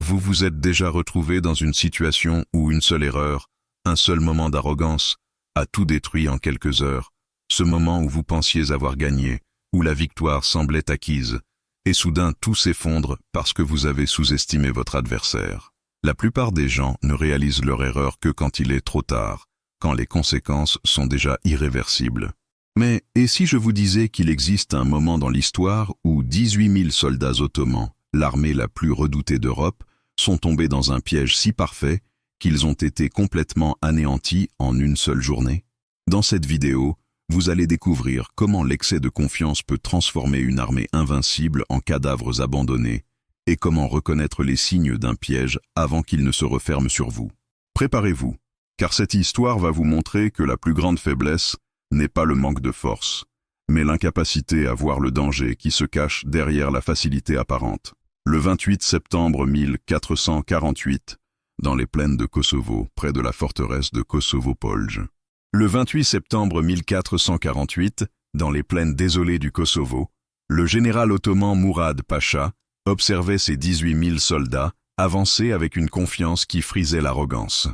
Vous vous êtes déjà retrouvé dans une situation où une seule erreur, un seul moment d'arrogance, a tout détruit en quelques heures. Ce moment où vous pensiez avoir gagné, où la victoire semblait acquise, et soudain tout s'effondre parce que vous avez sous-estimé votre adversaire. La plupart des gens ne réalisent leur erreur que quand il est trop tard, quand les conséquences sont déjà irréversibles. Mais et si je vous disais qu'il existe un moment dans l'histoire où 18 000 soldats ottomans, l'armée la plus redoutée d'Europe, sont tombés dans un piège si parfait qu'ils ont été complètement anéantis en une seule journée? Dans cette vidéo, vous allez découvrir comment l'excès de confiance peut transformer une armée invincible en cadavres abandonnés et comment reconnaître les signes d'un piège avant qu'il ne se referme sur vous. Préparez-vous, car cette histoire va vous montrer que la plus grande faiblesse n'est pas le manque de force, mais l'incapacité à voir le danger qui se cache derrière la facilité apparente. Le 28 septembre 1448, dans les plaines de Kosovo, près de la forteresse de Kosovo-Polje. Le 28 septembre 1448, dans les plaines désolées du Kosovo, le général ottoman Mourad Pacha observait ses 18 000 soldats avancer avec une confiance qui frisait l'arrogance.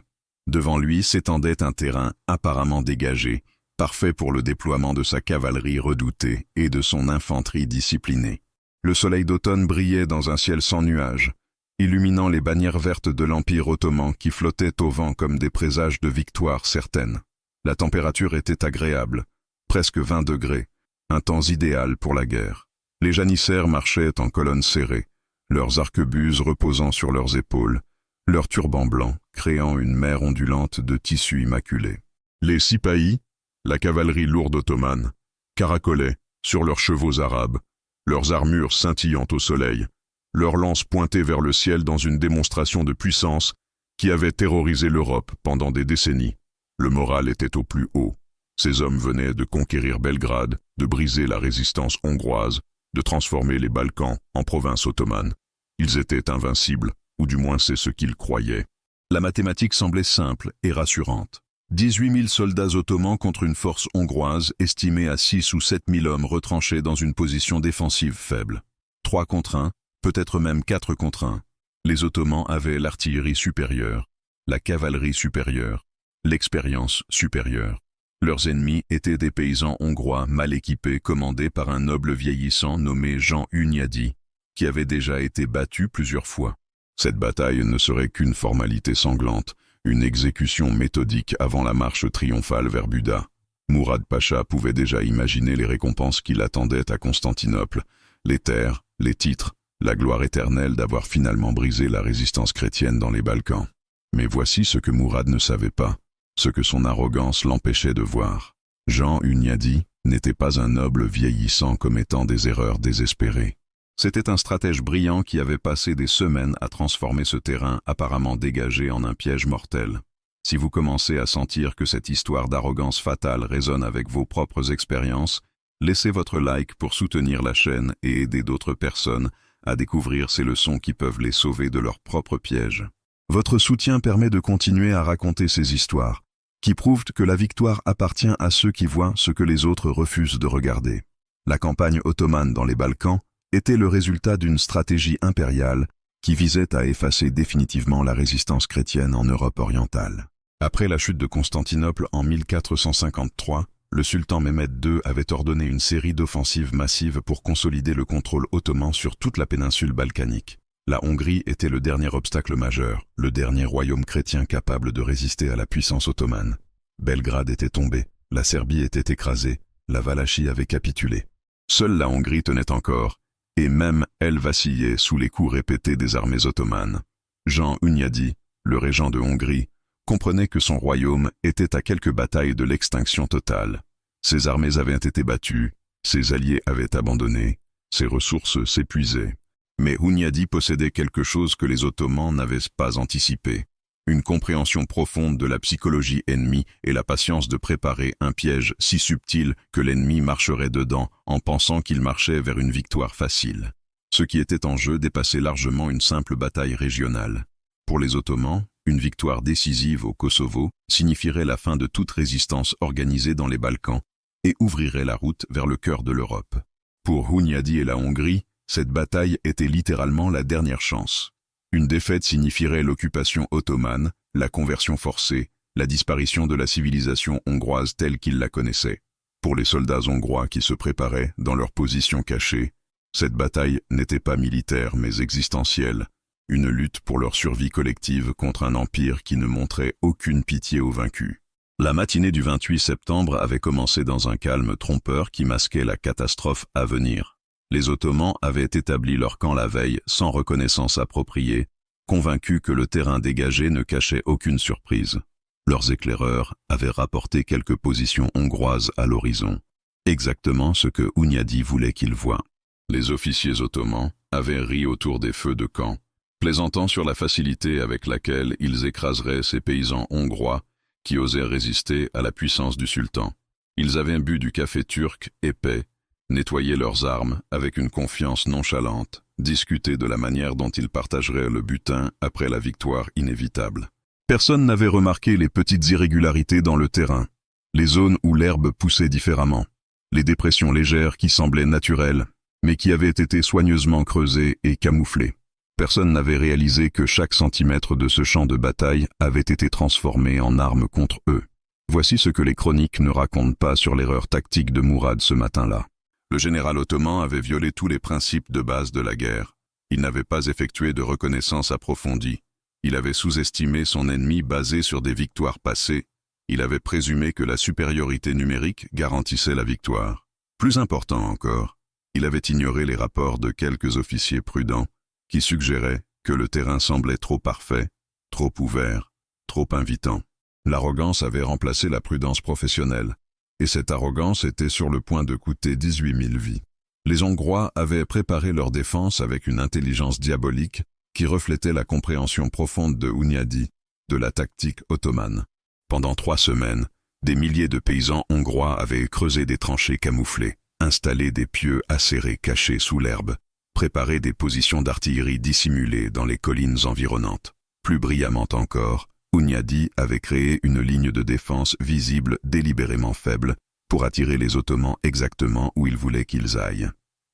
Devant lui s'étendait un terrain apparemment dégagé, parfait pour le déploiement de sa cavalerie redoutée et de son infanterie disciplinée. Le soleil d'automne brillait dans un ciel sans nuages, illuminant les bannières vertes de l'Empire ottoman qui flottaient au vent comme des présages de victoire certaine. La température était agréable, presque 20 degrés, un temps idéal pour la guerre. Les janissaires marchaient en colonnes serrées, leurs arquebuses reposant sur leurs épaules, leurs turbans blancs créant une mer ondulante de tissu immaculé. Les sipahis, la cavalerie lourde ottomane, caracolaient sur leurs chevaux arabes, leurs armures scintillant au soleil, leurs lances pointées vers le ciel dans une démonstration de puissance qui avait terrorisé l'Europe pendant des décennies. Le moral était au plus haut. Ces hommes venaient de conquérir Belgrade, de briser la résistance hongroise, de transformer les Balkans en province ottomane. Ils étaient invincibles, ou du moins c'est ce qu'ils croyaient. La mathématique semblait simple et rassurante. 18 000 soldats ottomans contre une force hongroise estimée à 6 ou 7 000 hommes retranchés dans une position défensive faible. 3 contre 1, peut-être même 4 contre 1. Les Ottomans avaient l'artillerie supérieure, la cavalerie supérieure, l'expérience supérieure. Leurs ennemis étaient des paysans hongrois mal équipés commandés par un noble vieillissant nommé Jean Hunyadi, qui avait déjà été battu plusieurs fois. Cette bataille ne serait qu'une formalité sanglante, une exécution méthodique avant la marche triomphale vers Buda. Mourad Pacha pouvait déjà imaginer les récompenses qui l'attendaient à Constantinople, les terres, les titres, la gloire éternelle d'avoir finalement brisé la résistance chrétienne dans les Balkans. Mais voici ce que Mourad ne savait pas, ce que son arrogance l'empêchait de voir. Jean Hunyadi n'était pas un noble vieillissant commettant des erreurs désespérées. C'était un stratège brillant qui avait passé des semaines à transformer ce terrain apparemment dégagé en un piège mortel. Si vous commencez à sentir que cette histoire d'arrogance fatale résonne avec vos propres expériences, laissez votre like pour soutenir la chaîne et aider d'autres personnes à découvrir ces leçons qui peuvent les sauver de leurs propres pièges. Votre soutien permet de continuer à raconter ces histoires, qui prouvent que la victoire appartient à ceux qui voient ce que les autres refusent de regarder. La campagne ottomane dans les Balkans était le résultat d'une stratégie impériale qui visait à effacer définitivement la résistance chrétienne en Europe orientale. Après la chute de Constantinople en 1453, le sultan Mehmed II avait ordonné une série d'offensives massives pour consolider le contrôle ottoman sur toute la péninsule balkanique. La Hongrie était le dernier obstacle majeur, le dernier royaume chrétien capable de résister à la puissance ottomane. Belgrade était tombé, la Serbie était écrasée, la Valachie avait capitulé. Seule la Hongrie tenait encore, et même elle vacillait sous les coups répétés des armées ottomanes. Jean Hunyadi, le régent de Hongrie, comprenait que son royaume était à quelques batailles de l'extinction totale. Ses armées avaient été battues, ses alliés avaient abandonné, ses ressources s'épuisaient. Mais Hunyadi possédait quelque chose que les Ottomans n'avaient pas anticipé, une compréhension profonde de la psychologie ennemie et la patience de préparer un piège si subtil que l'ennemi marcherait dedans en pensant qu'il marchait vers une victoire facile. Ce qui était en jeu dépassait largement une simple bataille régionale. Pour les Ottomans, une victoire décisive au Kosovo signifierait la fin de toute résistance organisée dans les Balkans et ouvrirait la route vers le cœur de l'Europe. Pour Hunyadi et la Hongrie, cette bataille était littéralement la dernière chance. Une défaite signifierait l'occupation ottomane, la conversion forcée, la disparition de la civilisation hongroise telle qu'ils la connaissaient. Pour les soldats hongrois qui se préparaient dans leur position cachée, cette bataille n'était pas militaire mais existentielle, une lutte pour leur survie collective contre un empire qui ne montrait aucune pitié aux vaincus. La matinée du 28 septembre avait commencé dans un calme trompeur qui masquait la catastrophe à venir. Les Ottomans avaient établi leur camp la veille sans reconnaissance appropriée, convaincus que le terrain dégagé ne cachait aucune surprise. Leurs éclaireurs avaient rapporté quelques positions hongroises à l'horizon, exactement ce que Hunyadi voulait qu'ils voient. Les officiers ottomans avaient ri autour des feux de camp, plaisantant sur la facilité avec laquelle ils écraseraient ces paysans hongrois qui osaient résister à la puissance du sultan. Ils avaient bu du café turc épais, nettoyé leurs armes avec une confiance nonchalante, discuté de la manière dont ils partageraient le butin après la victoire inévitable. Personne n'avait remarqué les petites irrégularités dans le terrain, les zones où l'herbe poussait différemment, les dépressions légères qui semblaient naturelles, mais qui avaient été soigneusement creusées et camouflées. Personne n'avait réalisé que chaque centimètre de ce champ de bataille avait été transformé en arme contre eux. Voici ce que les chroniques ne racontent pas sur l'erreur tactique de Mourad ce matin-là. Le général ottoman avait violé tous les principes de base de la guerre. Il n'avait pas effectué de reconnaissance approfondie. Il avait sous-estimé son ennemi basé sur des victoires passées. Il avait présumé que la supériorité numérique garantissait la victoire. Plus important encore, il avait ignoré les rapports de quelques officiers prudents qui suggéraient que le terrain semblait trop parfait, trop ouvert, trop invitant. L'arrogance avait remplacé la prudence professionnelle, et cette arrogance était sur le point de coûter 18 000 vies. Les Hongrois avaient préparé leur défense avec une intelligence diabolique qui reflétait la compréhension profonde de Hunyadi de la tactique ottomane. Pendant 3 semaines, des milliers de paysans hongrois avaient creusé des tranchées camouflées, installé des pieux acérés cachés sous l'herbe, préparé des positions d'artillerie dissimulées dans les collines environnantes. Plus brillamment encore, Hunyadi avait créé une ligne de défense visible délibérément faible pour attirer les Ottomans exactement où il voulait qu'ils aillent.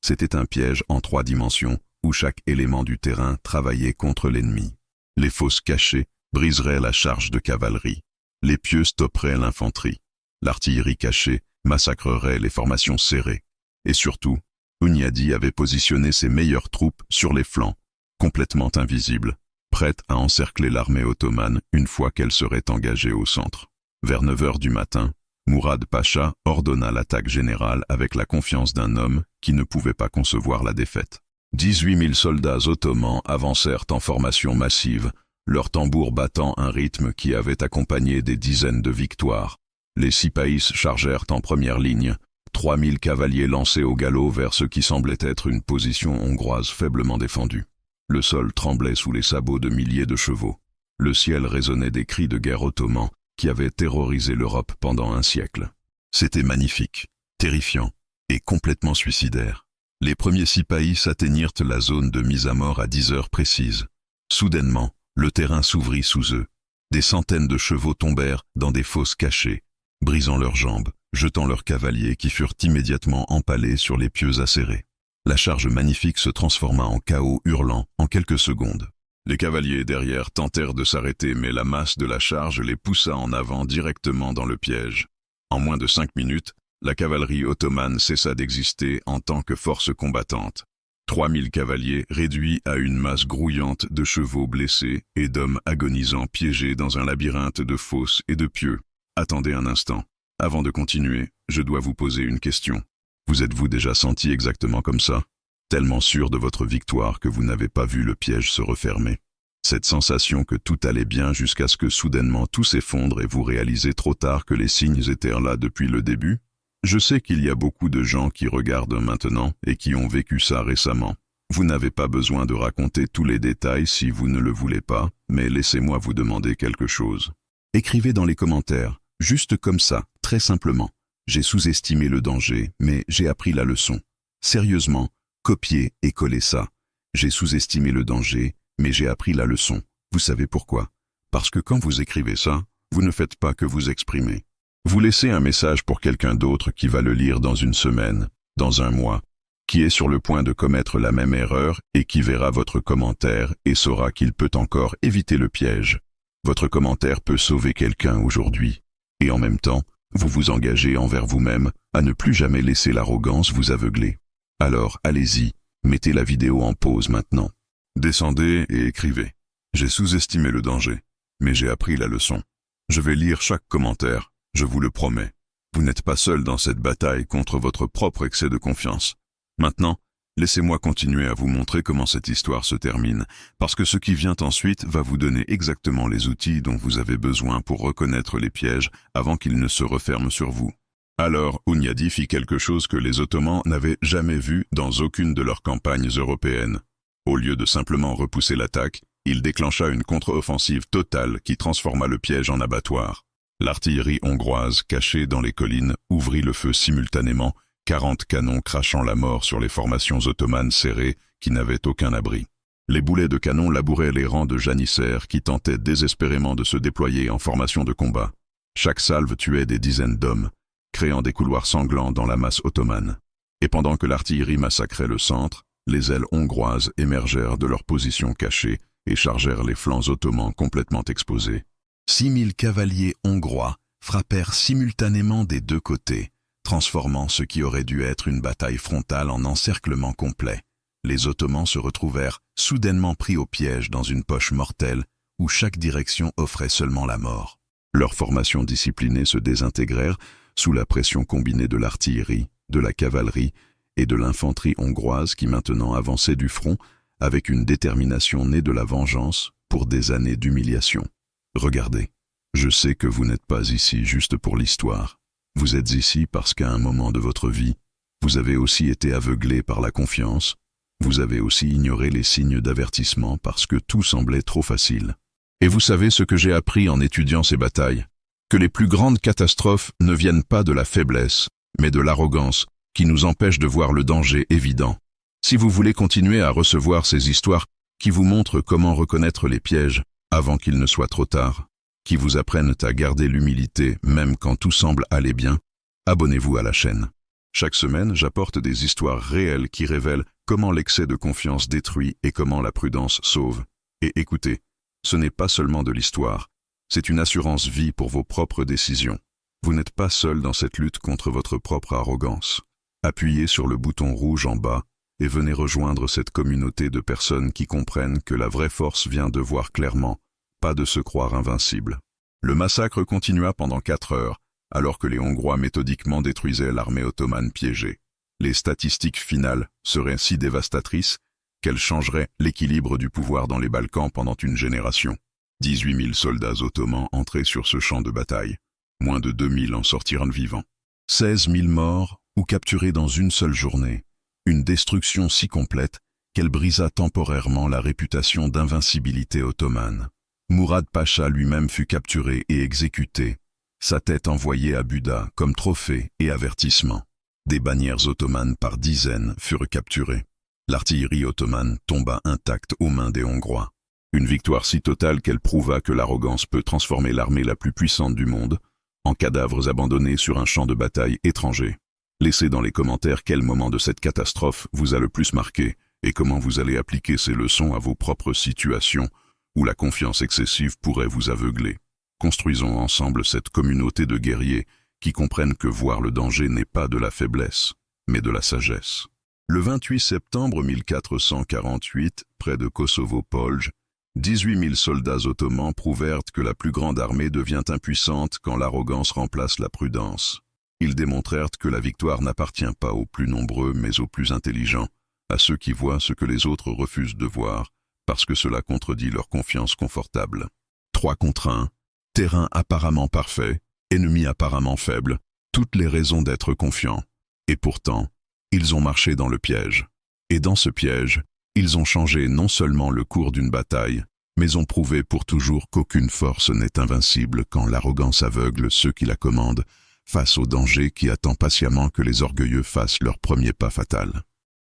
C'était un piège en 3 dimensions où chaque élément du terrain travaillait contre l'ennemi. Les fosses cachées briseraient la charge de cavalerie. Les pieux stopperaient l'infanterie. L'artillerie cachée massacrerait les formations serrées. Et surtout, Hunyadi avait positionné ses meilleures troupes sur les flancs, complètement invisibles, prêtes à encercler l'armée ottomane une fois qu'elle serait engagée au centre. Vers 9 heures du matin, Mourad Pacha ordonna l'attaque générale avec la confiance d'un homme qui ne pouvait pas concevoir la défaite. 18 000 soldats ottomans avancèrent en formation massive, leurs tambours battant un rythme qui avait accompagné des dizaines de victoires. Les Sipahis chargèrent en première ligne, 3 000 cavaliers lancés au galop vers ce qui semblait être une position hongroise faiblement défendue. Le sol tremblait sous les sabots de milliers de chevaux. Le ciel résonnait des cris de guerre ottomans qui avaient terrorisé l'Europe pendant un siècle. C'était magnifique, terrifiant et complètement suicidaire. Les premiers Sipahis atteignirent la zone de mise à mort à 10 heures précises. Soudainement, le terrain s'ouvrit sous eux. Des centaines de chevaux tombèrent dans des fosses cachées, brisant leurs jambes, jetant leurs cavaliers qui furent immédiatement empalés sur les pieux acérés. La charge magnifique se transforma en chaos hurlant en quelques secondes. Les cavaliers derrière tentèrent de s'arrêter, mais la masse de la charge les poussa en avant directement dans le piège. En moins de 5 minutes, la cavalerie ottomane cessa d'exister en tant que force combattante. 3 000 cavaliers réduits à une masse grouillante de chevaux blessés et d'hommes agonisants piégés dans un labyrinthe de fosses et de pieux. Attendez un instant. Avant de continuer, je dois vous poser une question. Vous êtes-vous déjà senti exactement comme ça? Tellement sûr de votre victoire que vous n'avez pas vu le piège se refermer. Cette sensation que tout allait bien jusqu'à ce que soudainement tout s'effondre et vous réalisez trop tard que les signes étaient là depuis le début? Je sais qu'il y a beaucoup de gens qui regardent maintenant et qui ont vécu ça récemment. Vous n'avez pas besoin de raconter tous les détails si vous ne le voulez pas, mais laissez-moi vous demander quelque chose. Écrivez dans les commentaires, juste comme ça, très simplement. J'ai sous-estimé le danger, mais j'ai appris la leçon. Sérieusement, copiez et collez ça. J'ai sous-estimé le danger, mais j'ai appris la leçon. Vous savez pourquoi? Parce que quand vous écrivez ça, vous ne faites pas que vous exprimer. Vous laissez un message pour quelqu'un d'autre qui va le lire dans une semaine, dans un mois, qui est sur le point de commettre la même erreur et qui verra votre commentaire et saura qu'il peut encore éviter le piège. Votre commentaire peut sauver quelqu'un aujourd'hui. Et en même temps, vous vous engagez envers vous-même à ne plus jamais laisser l'arrogance vous aveugler. Alors, allez-y, mettez la vidéo en pause maintenant. Descendez et écrivez. J'ai sous-estimé le danger, mais j'ai appris la leçon. Je vais lire chaque commentaire, je vous le promets. Vous n'êtes pas seul dans cette bataille contre votre propre excès de confiance. Maintenant, laissez-moi continuer à vous montrer comment cette histoire se termine, parce que ce qui vient ensuite va vous donner exactement les outils dont vous avez besoin pour reconnaître les pièges avant qu'ils ne se referment sur vous. Alors, Hunyadi fit quelque chose que les Ottomans n'avaient jamais vu dans aucune de leurs campagnes européennes. Au lieu de simplement repousser l'attaque, il déclencha une contre-offensive totale qui transforma le piège en abattoir. L'artillerie hongroise, cachée dans les collines, ouvrit le feu simultanément, 40 canons crachant la mort sur les formations ottomanes serrées qui n'avaient aucun abri. Les boulets de canon labouraient les rangs de janissaires qui tentaient désespérément de se déployer en formation de combat. Chaque salve tuait des dizaines d'hommes, créant des couloirs sanglants dans la masse ottomane. Et pendant que l'artillerie massacrait le centre, les ailes hongroises émergèrent de leur position cachée et chargèrent les flancs ottomans complètement exposés. 6000 cavaliers hongrois frappèrent simultanément des deux côtés, transformant ce qui aurait dû être une bataille frontale en encerclement complet. Les Ottomans se retrouvèrent soudainement pris au piège dans une poche mortelle où chaque direction offrait seulement la mort. Leurs formations disciplinées se désintégrèrent sous la pression combinée de l'artillerie, de la cavalerie et de l'infanterie hongroise qui maintenant avançait du front avec une détermination née de la vengeance pour des années d'humiliation. Regardez, je sais que vous n'êtes pas ici juste pour l'histoire. Vous êtes ici parce qu'à un moment de votre vie, vous avez aussi été aveuglé par la confiance, vous avez aussi ignoré les signes d'avertissement parce que tout semblait trop facile. Et vous savez ce que j'ai appris en étudiant ces batailles? Que les plus grandes catastrophes ne viennent pas de la faiblesse, mais de l'arrogance qui nous empêche de voir le danger évident. Si vous voulez continuer à recevoir ces histoires qui vous montrent comment reconnaître les pièges avant qu'il ne soit trop tard, qui vous apprennent à garder l'humilité même quand tout semble aller bien, abonnez-vous à la chaîne. Chaque semaine, j'apporte des histoires réelles qui révèlent comment l'excès de confiance détruit et comment la prudence sauve. Et écoutez, ce n'est pas seulement de l'histoire, c'est une assurance vie pour vos propres décisions. Vous n'êtes pas seul dans cette lutte contre votre propre arrogance. Appuyez sur le bouton rouge en bas et venez rejoindre cette communauté de personnes qui comprennent que la vraie force vient de voir clairement, pas de se croire invincible. Le massacre continua pendant 4 heures, alors que les Hongrois méthodiquement détruisaient l'armée ottomane piégée. Les statistiques finales seraient si dévastatrices qu'elles changeraient l'équilibre du pouvoir dans les Balkans pendant une génération. 18 000 soldats ottomans entraient sur ce champ de bataille. Moins de 2 000 en sortirent vivants. 16 000 morts ou capturés dans une seule journée. Une destruction si complète qu'elle brisa temporairement la réputation d'invincibilité ottomane. Mourad Pacha lui-même fut capturé et exécuté, sa tête envoyée à Buda comme trophée et avertissement. Des bannières ottomanes par dizaines furent capturées. L'artillerie ottomane tomba intacte aux mains des Hongrois. Une victoire si totale qu'elle prouva que l'arrogance peut transformer l'armée la plus puissante du monde en cadavres abandonnés sur un champ de bataille étranger. Laissez dans les commentaires quel moment de cette catastrophe vous a le plus marqué et comment vous allez appliquer ces leçons à vos propres situations où la confiance excessive pourrait vous aveugler. Construisons ensemble cette communauté de guerriers qui comprennent que voir le danger n'est pas de la faiblesse, mais de la sagesse. Le 28 septembre 1448, près de Kosovo-Polje, 18 000 soldats ottomans prouvèrent que la plus grande armée devient impuissante quand l'arrogance remplace la prudence. Ils démontrèrent que la victoire n'appartient pas aux plus nombreux mais aux plus intelligents, à ceux qui voient ce que les autres refusent de voir, parce que cela contredit leur confiance confortable. 3 contre 1, terrain apparemment parfait, ennemi apparemment faible, toutes les raisons d'être confiants. Et pourtant, ils ont marché dans le piège. Et dans ce piège, ils ont changé non seulement le cours d'une bataille, mais ont prouvé pour toujours qu'aucune force n'est invincible quand l'arrogance aveugle ceux qui la commandent, face au danger qui attend patiemment que les orgueilleux fassent leur premier pas fatal.